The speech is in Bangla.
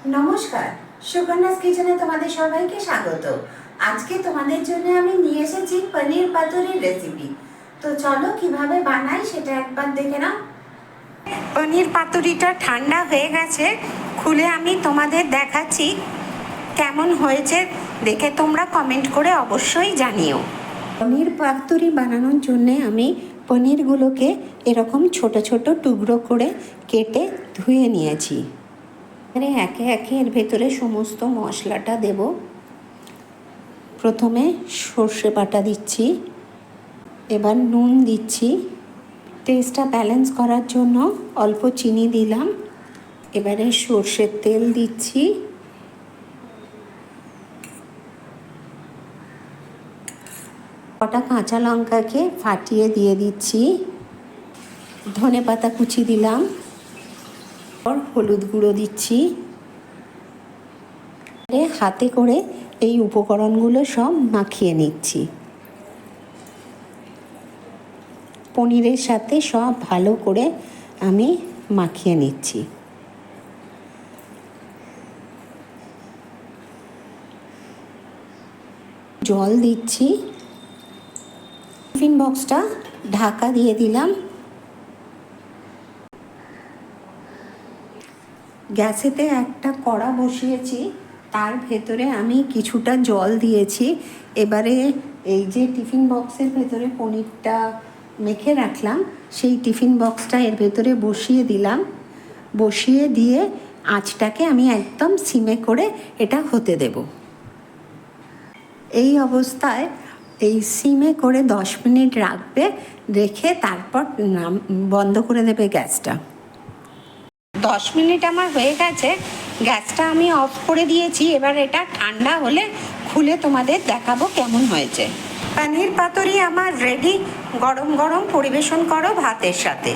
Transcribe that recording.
নমস্কার, সুকন্যাস কিচেনে তোমাদের সবাইকে স্বাগত। আজকে তোমাদের জন্য আমি নিয়ে এসেছি পনির পাতুরির রেসিপি। তো চলো কিভাবে বানাই সেটা একবার দেখে নাও। পনির পাতুরিটা ঠান্ডা হয়ে গেছে, খুলে আমি তোমাদের দেখাচ্ছি কেমন হয়েছে। দেখে তোমরা কমেন্ট করে অবশ্যই জানিও। পনির পাতুরি বানানোর জন্যে আমি পনিরগুলোকে এরকম ছোট ছোট টুকরো করে কেটে ধুয়ে নিয়েছি। একে একে এর ভেতরে সমস্ত মশলাটা দেব। প্রথমে সর্ষে বাটা দিচ্ছি, এবার নুন দিচ্ছি, টেস্টটা ব্যালেন্স করার জন্য অল্প চিনি দিলাম। এবারে সর্ষের তেল দিচ্ছি, কটা কাঁচা লঙ্কাকে ফাটিয়ে দিয়ে দিচ্ছি, ধনেপাতা কুচি দিলাম, হলুদ গুঁড়ো দিচ্ছি। হাতে করে এই উপকরণগুলো সব মাখিয়ে নিচ্ছি। পনিরের সাথে সব ভালো করে আমি মাখিয়ে নিচ্ছি। জল দিচ্ছি, টিফিন বক্সটা ঢাকা দিয়ে দিলাম। গ্যাসেতে একটা কড়া বসিয়েছি, তার ভেতরে আমি কিছুটা জল দিয়েছি। এবারে এই যে টিফিন বক্সের ভেতরে পনিরটা মেখে রাখলাম, সেই টিফিন বক্সটা এর ভেতরে বসিয়ে দিলাম। বসিয়ে দিয়ে আঁচটাকে আমি একদম সিমে করে এটা হতে দেব। এই অবস্থায় এই সিমে করে 10 মিনিট রাখবে, রেখে তারপর বন্ধ করে দেবে গ্যাসটা। 10 মিনিট আমার হয়ে গেছে, গ্যাসটা আমি অফ করে দিয়েছি। এবার এটা ঠান্ডা হলে খুলে তোমাদের দেখাবো কেমন হয়েছে। পনির পাতুরি আমার রেডি। গরম গরম পরিবেশন করো ভাতের সাথে।